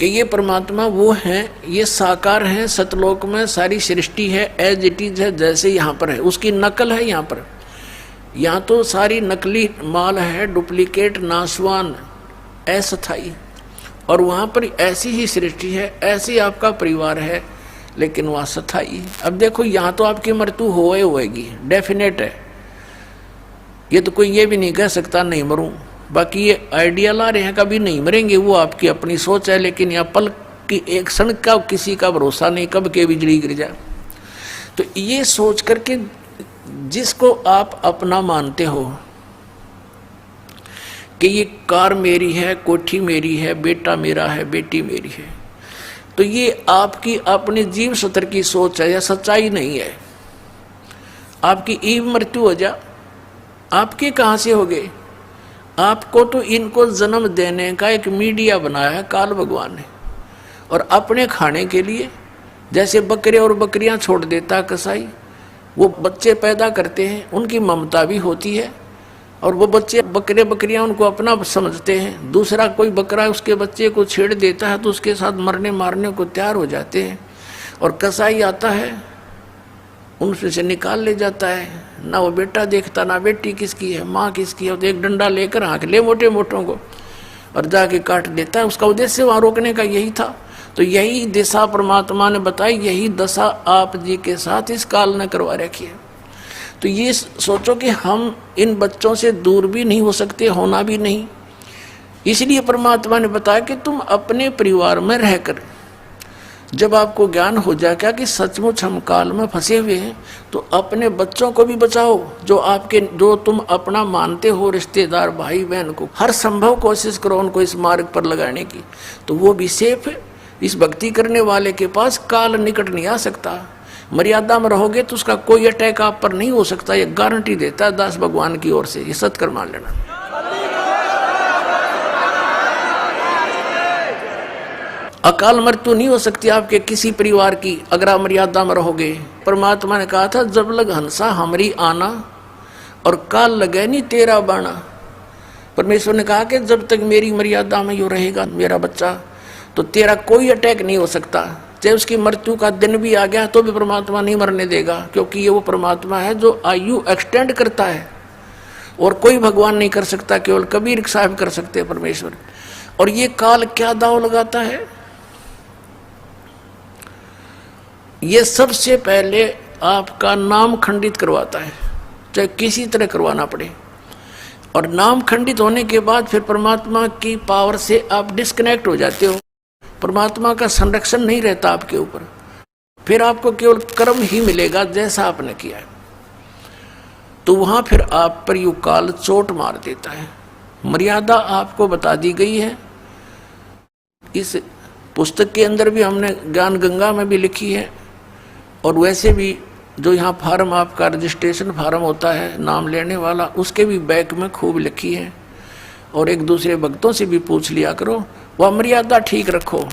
कि ये परमात्मा वो है, ये साकार है, सतलोक में सारी सृष्टि है, एज इट इज है जैसे यहाँ पर है, उसकी नकल है यहाँ पर। यहाँ तो सारी नकली माल है, डुप्लीकेट, नासवान, अस्थाई, और वहाँ पर ऐसी ही सृष्टि है, ऐसी आपका परिवार है, लेकिन वहाँ स्थाई। अब देखो यहाँ तो आपकी मृत्यु होएगी, डेफिनेट है, ये तो कोई ये भी नहीं कह सकता नहीं मरूं। बाकी ये आइडिया ला रहे हैं कभी नहीं मरेंगे, वो आपकी अपनी सोच है, लेकिन यहाँ पल की एक क्षण का किसी का भरोसा नहीं, कब के बिजली गिर जाए। तो ये सोच करके जिसको आप अपना मानते हो कि ये कार मेरी है, कोठी मेरी है, बेटा मेरा है, बेटी मेरी है, तो ये आपकी अपनी जीव सत्र की सोच है, या सच्चाई नहीं है। आपकी ईव मृत्यु हो जा, आपके कहाँ से हो गए? आपको तो इनको जन्म देने का एक मीडिया बनाया है काल भगवान ने, और अपने खाने के लिए जैसे बकरे और बकरियां छोड़ देता कसाई, वो बच्चे पैदा करते हैं, उनकी ममता भी होती है, और वो बच्चे बकरे बकरियां उनको अपना समझते हैं। दूसरा कोई बकरा उसके बच्चे को छेड़ देता है तो उसके साथ मरने मारने को तैयार हो जाते हैं, और कसाई आता है उनसे से निकाल ले जाता है, ना वो बेटा देखता ना बेटी किसकी है, माँ किसकी है, तो एक डंडा लेकर हाँक ले मोटे मोटों को और जाके काट देता है। उसका उद्देश्य वहाँ रोकने का यही था। तो यही दिशा परमात्मा ने बताई, यही दशा आप जी के साथ इस काल ने करवा रखी है। तो ये सोचो कि हम इन बच्चों से दूर भी नहीं हो सकते, होना भी नहीं। इसलिए परमात्मा ने बताया कि तुम अपने परिवार में रहकर जब आपको ज्ञान हो जाएगा कि सचमुच हम काल में फंसे हुए हैं, तो अपने बच्चों को भी बचाओ, जो तुम अपना मानते हो, रिश्तेदार भाई बहन को हर संभव कोशिश करो उनको इस मार्ग पर लगाने की, तो वो भी सेफ है। इस भक्ति करने वाले के पास काल निकट नहीं आ सकता। मर्यादा में रहोगे तो उसका कोई अटैक आप पर नहीं हो सकता, ये गारंटी देता है दास भगवान की ओर से। ये सत्कर मान लेना। अकाल मृत्यु नहीं हो सकती आपके किसी परिवार की अगर आप मर्यादा में रहोगे। परमात्मा ने कहा था, जब लग हंसा हमरी आना और काल लगे नहीं तेरा बाणा। परमेश्वर ने कहा कि जब तक मेरी मर्यादा में यो रहेगा मेरा बच्चा, तो तेरा कोई अटैक नहीं हो सकता। चाहे उसकी मृत्यु का दिन भी आ गया तो भी परमात्मा नहीं मरने देगा, क्योंकि ये वो परमात्मा है जो आयु एक्सटेंड करता है, और कोई भगवान नहीं कर सकता, केवल कबीर साहब कर सकते हैं परमेश्वर। और ये काल क्या दाव लगाता है? ये सबसे पहले आपका नाम खंडित करवाता है, चाहे किसी तरह करवाना पड़े, और नाम खंडित होने के बाद फिर परमात्मा की पावर से आप डिस्कनेक्ट हो जाते हो। परमात्मा का संरक्षण नहीं रहता आपके ऊपर, फिर आपको केवल कर्म ही मिलेगा जैसा आपने किया है। तो वहां फिर आप पर यू काल चोट मार देता है। मर्यादा आपको बता दी गई है, इस पुस्तक के अंदर भी हमने ज्ञान गंगा में भी लिखी है, और वैसे भी जो यहाँ फार्म आपका रजिस्ट्रेशन फार्म होता है नाम लेने वाला, उसके भी बैक में खूब लिखी है। और एक दूसरे भक्तों से भी पूछ लिया करो, वह मर्यादा ठीक रखो,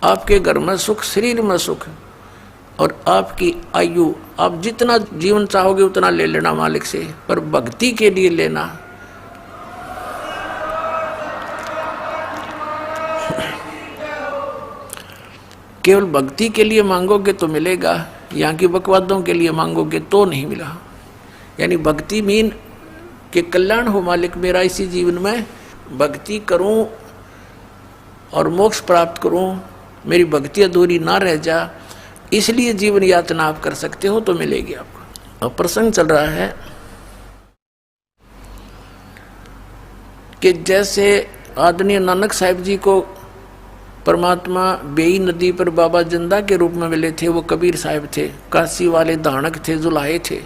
आपके घर में सुख, शरीर में सुख, और आपकी आयु आप जितना जीवन चाहोगे उतना ले लेना मालिक से, पर भक्ति के लिए लेना। केवल भक्ति के लिए मांगोगे तो मिलेगा, यहाँ की बकवादों के लिए मांगोगे तो नहीं मिला। यानी भक्ति मीन कि कल्याण हो मालिक मेरा इसी जीवन में, भक्ति करूं और मोक्ष प्राप्त करूं, मेरी भक्ति अधूरी ना रह जा, इसलिए जीवन यातना आप कर सकते हो तो मिलेगी आपको। और प्रसंग चल रहा है कि जैसे आदरणीय नानक साहिब जी को परमात्मा बेई नदी पर बाबा जिंदा के रूप में मिले थे, वो कबीर साहिब थे, काशी वाले दानक थे, जुलाहे थे।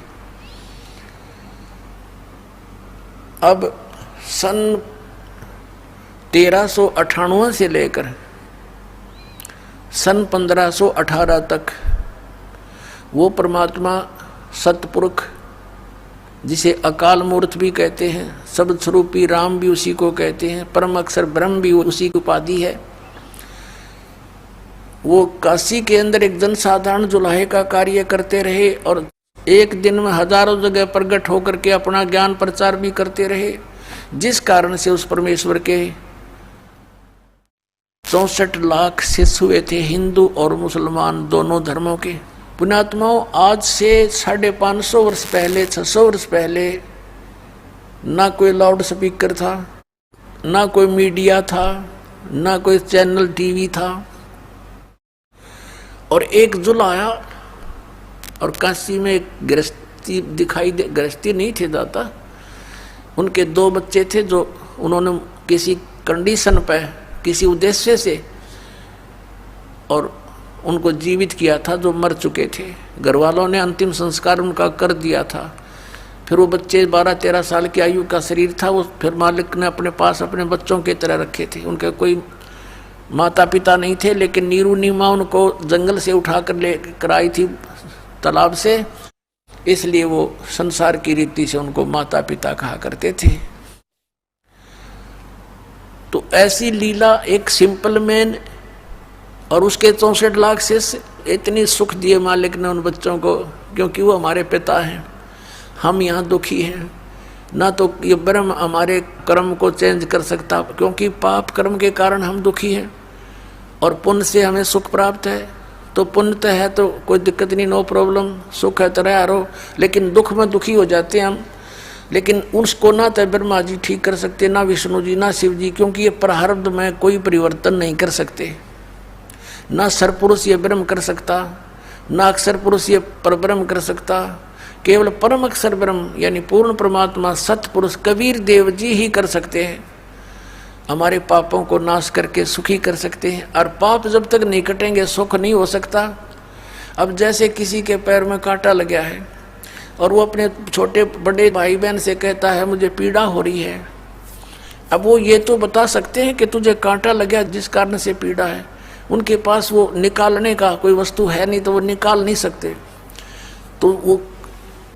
अब सन 1398 से लेकर सन 1518 तक वो परमात्मा सतपुरुष, जिसे अकाल मूर्त भी कहते हैं, शब्द स्वरूपी राम भी उसी को कहते हैं, परम अक्षर ब्रह्म भी उसी की उपाधि है, वो काशी के अंदर एक जनसाधारण जुलाहे का कार्य करते रहे, और एक दिन में हजारों जगह प्रकट होकर के अपना ज्ञान प्रचार भी करते रहे, जिस कारण से उस परमेश्वर के 64 लाख शिष्य हुए थे, हिंदू और मुसलमान दोनों धर्मों के। पुण्यात्माओं, आज से 550 वर्ष पहले, 600 वर्ष पहले ना कोई लाउड स्पीकर था, ना कोई मीडिया था, ना कोई चैनल टीवी था। और एक जुल आया और काशी में एक गृहस्थी दिखाई दे, गृहस्थी नहीं थे दाता, उनके 2 बच्चे थे जो उन्होंने किसी कंडीशन पर, किसी उद्देश्य से और उनको जीवित किया था, जो मर चुके थे। घर वालों ने अंतिम संस्कार उनका कर दिया था। फिर वो बच्चे 12-13 साल की आयु का शरीर था, वो फिर मालिक ने अपने पास अपने बच्चों की तरह रखे थे। उनके कोई माता पिता नहीं थे, लेकिन नीरू नीमा उनको जंगल से उठा कर ले कर आई थी, तालाब से, इसलिए वो संसार की रीति से उनको माता पिता कहा करते थे। तो ऐसी लीला एक सिंपल मैन और उसके 64 लाख से इतनी सुख दिए मालिक ने उन बच्चों को, क्योंकि वो हमारे पिता हैं। हम यहाँ दुखी हैं, ना तो ये ब्रह्म हमारे कर्म को चेंज कर सकता, क्योंकि पाप कर्म के कारण हम दुखी हैं, और पुण्य से हमें सुख प्राप्त है। तो पुण्य तो है तो कोई दिक्कत नहीं, नो प्रॉब्लम, सुख है तरह रहो, लेकिन दुख में दुखी हो जाते हैं हम। लेकिन उसको ना तो ब्रह्मा जी ठीक कर सकते, ना विष्णु जी, ना शिव जी, क्योंकि ये प्रारब्ध में कोई परिवर्तन नहीं कर सकते। ना सरपुरुष ये ब्रह्म कर सकता, ना अक्षर पुरुष ये परब्रह्म कर सकता। केवल परम अक्षर ब्रह्म यानी पूर्ण परमात्मा सतपुरुष कबीर देव जी ही कर सकते हैं। हमारे पापों को नाश करके सुखी कर सकते हैं, और पाप जब तक नहीं कटेंगे सुख नहीं हो सकता। अब जैसे किसी के पैर में कांटा लगा है और वो अपने छोटे बड़े भाई बहन से कहता है मुझे पीड़ा हो रही है, अब वो ये तो बता सकते हैं कि तुझे कांटा लगा जिस कारण से पीड़ा है। उनके पास वो निकालने का कोई वस्तु है नहीं, तो वो निकाल नहीं सकते। तो वो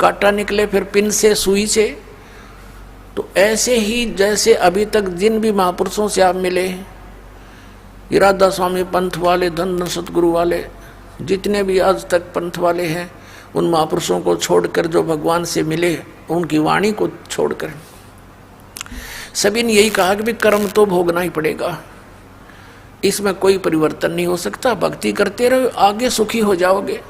कांटा निकले फिर पिन से, सुई से। तो ऐसे ही जैसे अभी तक जिन भी महापुरुषों से आप मिले, राधा स्वामी पंथ वाले, धन सतगुरु वाले, जितने भी आज तक पंथ वाले हैं, उन महापुरुषों को छोड़कर जो भगवान से मिले, उनकी वाणी को छोड़कर सभी ने यही कहा कि भी कर्म तो भोगना ही पड़ेगा, इसमें कोई परिवर्तन नहीं हो सकता। भक्ति करते रहो, आगे सुखी हो जाओगे।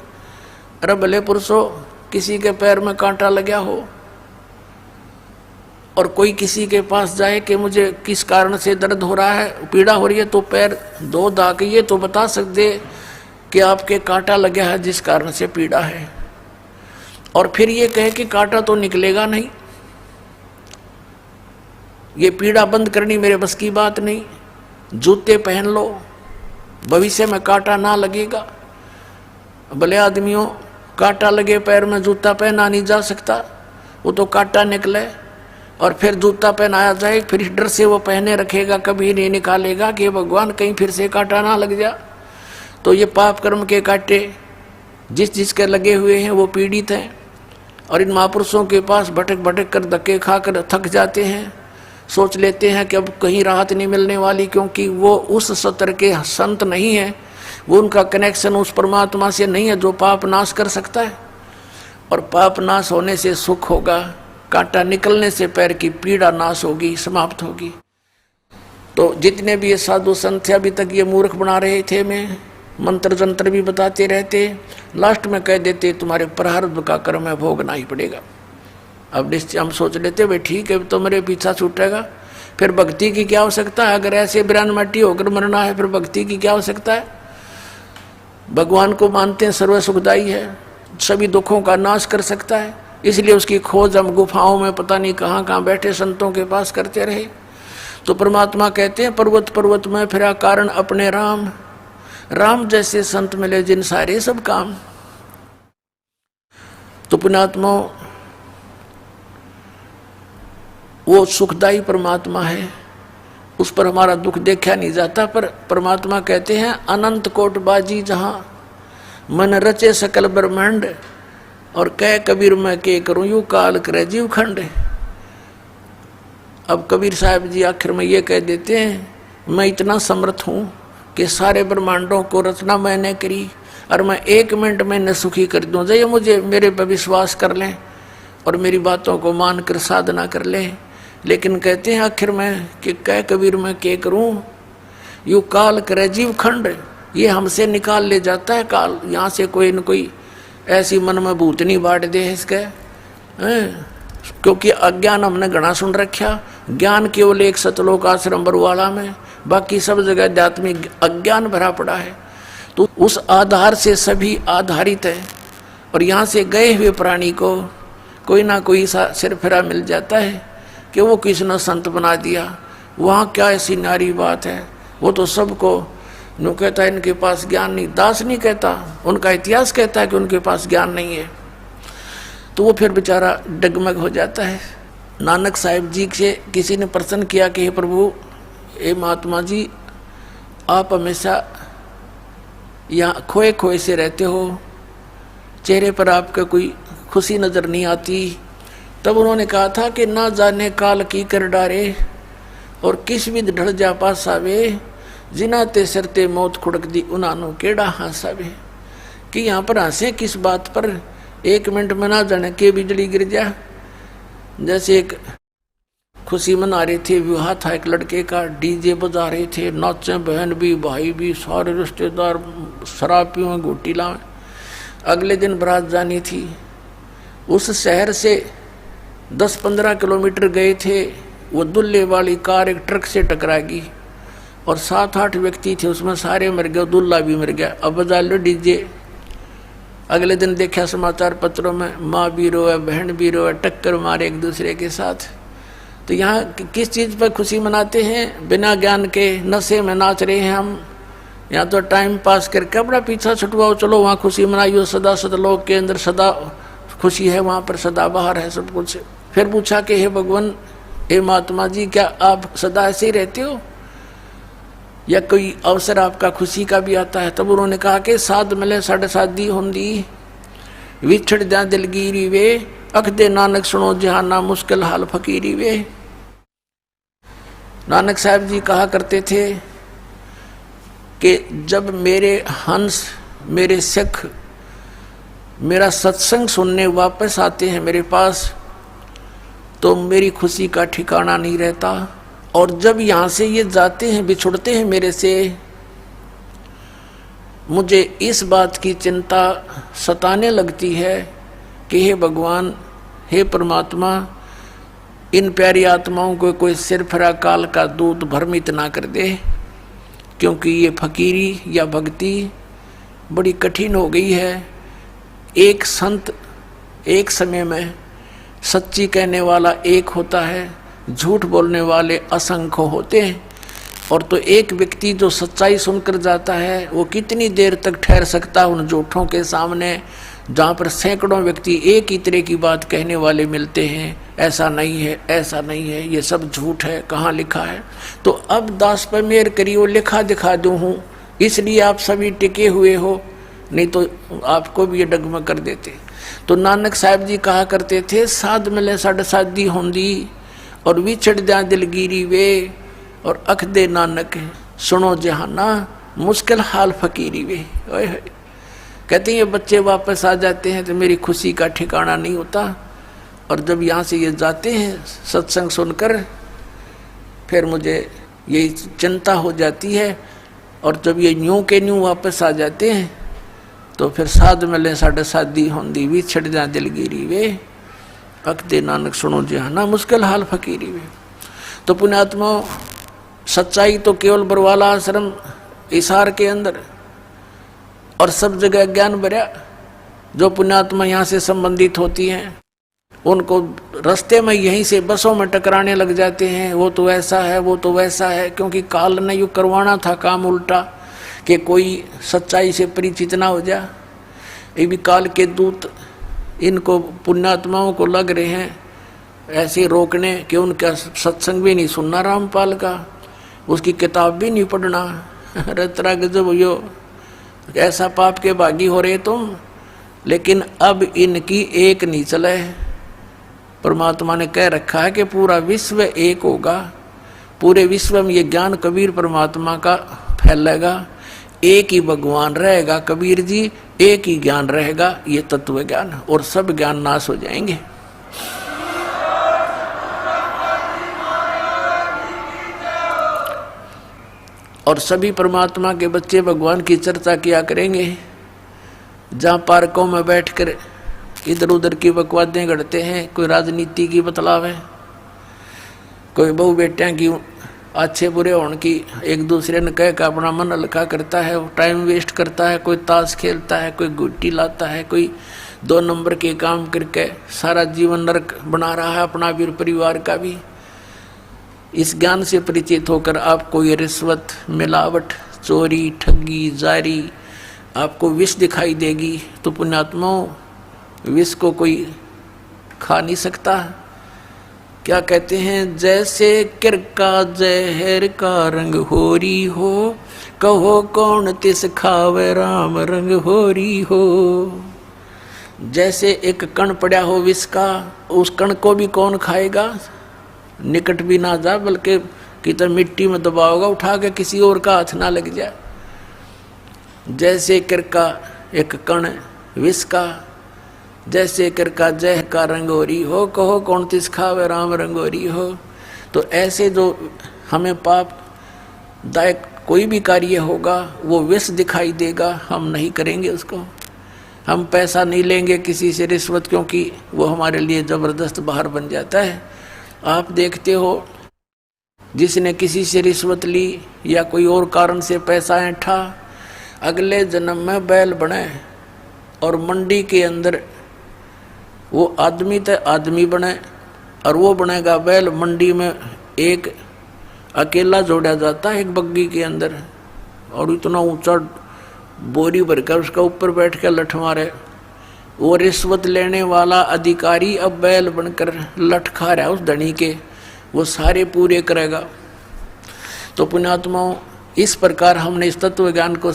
अरे भले पुरुषों, किसी के पैर में कांटा लगा हो और कोई किसी के पास जाए कि मुझे किस कारण से दर्द हो रहा है, पीड़ा हो रही है, तो पैर धो धा के ये तो बता सकते कि आपके कांटा लगा है जिस कारण से पीड़ा है। और फिर ये कहे कि कांटा तो निकलेगा नहीं, ये पीड़ा बंद करनी मेरे बस की बात नहीं, जूते पहन लो, भविष्य में कांटा ना लगेगा। भले आदमियों, कांटा लगे पैर में जूता पहना नहीं जा सकता, वो तो कांटा निकले और फिर जूता पहनाया जाए, फिर इस डर से वो पहने रखेगा, कभी नहीं निकालेगा कि भगवान कहीं फिर से कांटा ना लग जा। तो ये पाप कर्म के कांटे जिस जिसके लगे हुए हैं वो पीड़ित हैं, और इन महापुरुषों के पास भटक भटक कर धक्के खाकर थक जाते हैं, सोच लेते हैं कि अब कहीं राहत नहीं मिलने वाली, क्योंकि वो उस सत्र के संत नहीं है, वो उनका कनेक्शन उस परमात्मा से नहीं है जो पाप नाश कर सकता है। और पाप नाश होने से सुख होगा, कांटा निकलने से पैर की पीड़ा नाश होगी, समाप्त होगी। तो जितने भी ये साधु संत थे अभी तक ये मूर्ख बना रहे थे, मैं मंत्र जंत्र भी बताते रहते, लास्ट में कह देते तुम्हारे प्रारब्ध का कर्म है, भोगना ही पड़ेगा। अब निश्चय हम सोच लेते भाई ठीक है तो मेरे पीछा छूटेगा, फिर भक्ति की क्या आवश्यकता है? अगर ऐसे बिरान मट्टी होकर मरना है फिर भक्ति की क्या आवश्यकता है? भगवान को मानते हैं सर्व सुखदाई है, सभी दुखों का नाश कर सकता है, इसलिए उसकी खोज हम गुफाओं में पता नहीं कहाँ कहाँ बैठे संतों के पास करते रहे। तो परमात्मा कहते हैं पर्वत पर्वत में फिरा कारण अपने राम, राम जैसे संत मिले जिन सारे सब काम। तो पुण्यात्मा वो सुखदाई परमात्मा है, उस पर हमारा दुख देखा नहीं जाता। पर परमात्मा कहते हैं अनंत कोट बाजी जहाँ मन रचे सकल ब्रह्मांड, और कह कबीर मैं के करूँ यू काल करे जीव खंड। अब कबीर साहब जी आखिर में ये कह देते हैं मैं इतना समर्थ हूँ कि सारे ब्रह्मांडों को रचना मैंने करी और मैं 1 मिनट में न सुखी कर दूँ। जय मुझे मेरे पर विश्वास कर लें और मेरी बातों को मान कर साधना कर लें। लेकिन कहते हैं आखिर में कि कह कबीर मैं के करूँ यू काल करे जीव खंड, ये हमसे निकाल ले जाता है काल। यहाँ से कोई न कोई ऐसी मन में भूतनी बांट दे इसके, क्योंकि अज्ञान हमने घना सुन रखा। ज्ञान केवल एक सतलोक आश्रम बरवाला में, बाकी सब जगह आध्यात्मिक अज्ञान भरा पड़ा है। तो उस आधार से सभी आधारित है, और यहाँ से गए हुए प्राणी को कोई ना कोई सा सिरफिरा मिल जाता है कि वो किसी ने संत बना दिया। वहाँ क्या ऐसी नारी बात है, वो तो सबको नु कहता है इनके पास ज्ञान नहीं। दास नहीं कहता, उनका इतिहास कहता है कि उनके पास ज्ञान नहीं है। तो वो फिर बेचारा डगमग हो जाता है। नानक साहिब जी से किसी ने प्रश्न किया कि हे प्रभु, हे महात्मा जी, आप हमेशा यहाँ खोए खोए से रहते हो, चेहरे पर आपका कोई खुशी नज़र नहीं आती। तब उन्होंने कहा था कि ना जाने काल की कर डारे, और किस विध ढल जा पास आवे, जिना ते सरते मौत खुड़क दी उन्हानो केड़ा हंसावे। कि यहाँ पर हंसे किस बात पर, 1 मिनट में ना जाने के बिजली गिर जा। जैसे एक खुशी मना रहे थे, विवाह था एक लड़के का, डीजे बजा रहे थे, नाचे बहन भी भाई भी सारे रिश्तेदार, शराब पियो घोटी लाए। अगले दिन बारात जानी थी। उस शहर से 10-15 किलोमीटर गए थे, वो दुल्हे वाली कार एक ट्रक से टकराएगी और 7-8 व्यक्ति थे, उसमें सारे मर गए, दुल्हा भी मर गया। अब बजा लो डीजे। अगले दिन देखा समाचार पत्रों में, माँ भी रोए, बहन भी रोए, टक्कर मारे एक दूसरे के साथ। तो यहाँ किस चीज़ पर खुशी मनाते हैं? बिना ज्ञान के नशे में नाच रहे हैं हम। यहाँ तो टाइम पास करके अपना पीछा छुटवाओ, चलो वहाँ खुशी मनाइयो, सदा सतलोक के अंदर सदा खुशी है, वहाँ पर सदा बाहर है सब कुछ। फिर पूछा कि हे भगवान, हे महात्मा जी, क्या आप सदा ऐसे ही रहते हो या कोई अवसर आपका खुशी का भी आता है? तब उन्होंने कहा कि साध मिले साढ़े साधी होंदी, विछड़ जा दिलगिरी वे, अख दे नानक सुनो जहाना मुश्किल हाल फकीरी वे। नानक साहब जी कहा करते थे कि जब मेरे हंस, मेरे सिख मेरा सत्संग सुनने वापस आते हैं मेरे पास, तो मेरी खुशी का ठिकाना नहीं रहता। और जब यहाँ से ये जाते हैं, बिछुड़ते हैं मेरे से, मुझे इस बात की चिंता सताने लगती है कि हे भगवान, हे परमात्मा, इन प्यारी आत्माओं को कोई सिरफिरा काल का दूत भ्रमित ना कर दे, क्योंकि ये फकीरी या भक्ति बड़ी कठिन हो गई है। एक संत एक समय में सच्ची कहने वाला एक होता है, झूठ बोलने वाले असंख्य होते हैं। और तो एक व्यक्ति जो सच्चाई सुनकर जाता है, वो कितनी देर तक ठहर सकता है उन झूठों के सामने, जहाँ पर सैकड़ों व्यक्ति एक ही तरह की बात कहने वाले मिलते हैं। ऐसा नहीं है, ऐसा नहीं है, ये सब झूठ है, कहाँ लिखा है? तो अब दास पर मेहर करियो, लिखा दिखा दूँ हूँ, इसलिए आप सभी टिके हुए हो, नहीं तो आपको भी ये डगमग कर देते। तो नानक साहब जी कहा करते थे, साध मिले साढ़े साधी होंदी, और विछड़ जा दिलगिरी वे, और अख दे नानक सुनो जहाना मुश्किल हाल फकीरी वे। कहते हैं ये बच्चे वापस आ जाते हैं तो मेरी खुशी का ठिकाना नहीं होता, और जब यहाँ से ये जाते हैं सत्संग सुनकर, फिर मुझे यही चिंता हो जाती है। और जब ये न्यू के न्यू वापस आ जाते हैं, तो फिर साध मिले साढ़े साधी होंदी, विछड़ जा दिलगिरी वे, अख दे नानक सुनो जहाना मुश्किल हाल फकीरी वे। तो पुण्यात्मा, सच्चाई तो केवल बरवाला आश्रम इसार के अंदर और सब जगह ज्ञान भरा। जो पुण्यात्मा यहाँ से संबंधित होती हैं, उनको रास्ते में यहीं से बसों में टकराने लग जाते हैं, वो तो ऐसा है, वो तो वैसा है, क्योंकि काल ने यूँ करवाना था काम उल्टा कि कोई सच्चाई से परिचित ना हो जा। ये भी काल के दूत इनको पुण्यात्माओं को लग रहे हैं ऐसे रोकने कि उनका सत्संग भी नहीं सुनना, रामपाल का, उसकी किताब भी नहीं पढ़ना। रतरा गजब यो, ऐसा पाप के भागी हो रहे तुम। लेकिन अब इनकी एक नहीं चले। परमात्मा ने कह रखा है कि पूरा विश्व एक होगा, पूरे विश्व में ये ज्ञान कबीर परमात्मा का फैलेगा, एक ही भगवान रहेगा कबीर जी, एक ही ज्ञान रहेगा, ये तत्व ज्ञान, और सब ज्ञान नाश हो जाएंगे। और सभी परमात्मा के बच्चे भगवान की चर्चा किया करेंगे। जहाँ पार्कों में बैठकर इधर उधर की बकवादें गढ़ते हैं, कोई राजनीति की बतलाव है, कोई बहू बेटियां की अच्छे बुरे होने की एक दूसरे ने कह के अपना मन हल्का करता है, टाइम वेस्ट करता है, कोई ताश खेलता है, कोई गुट्टी लाता है, कोई 2 नंबर के काम करके सारा जीवन नरक बना रहा है, अपना भी परिवार का भी। इस ज्ञान से परिचित होकर आपको ये रिश्वत, मिलावट, चोरी, ठगी, जारी आपको विष दिखाई देगी, तो पुण्यात्माओं विष को कोई खा नहीं सकता। क्या कहते हैं, जैसे किरका जहर का रंग होरी हो, कहो कौन तिस खावे राम रंग होरी हो। जैसे एक कण पड़ा हो विष का, उस कण को भी कौन खाएगा, निकट भी ना जा, बल्कि किधर मिट्टी में दबाओगा उठा के, किसी और का हाथ ना लग जाए। जैसे किरका एक कण विष का, जैसे किरका जह का रंगोरी हो, कहो कौन तिस खावे राम रंगोरी हो। तो ऐसे जो हमें पाप दायक कोई भी कार्य होगा वो विष दिखाई देगा, हम नहीं करेंगे उसको। हम पैसा नहीं लेंगे किसी से रिश्वत, क्योंकि वो हमारे लिए जबरदस्त बाहर बन जाता है। आप देखते हो जिसने किसी से रिश्वत ली या कोई और कारण से पैसा ऐंठा, अगले जन्म में बैल बने और मंडी के अंदर वो आदमी तो आदमी बने और वो बनेगा बैल। मंडी में एक अकेला जोड़ा जाता है एक बग्गी के अंदर, और इतना ऊंचा बोरी भरकर उसका ऊपर बैठ कर लठ मारे। वो रिश्वत लेने वाला अधिकारी अब बैल बनकर लठ खा रहा है उस धनी के, वो सारे पूरे करेगा। तो पुण्यात्माओं, इस प्रकार हमने इस तत्व ज्ञान को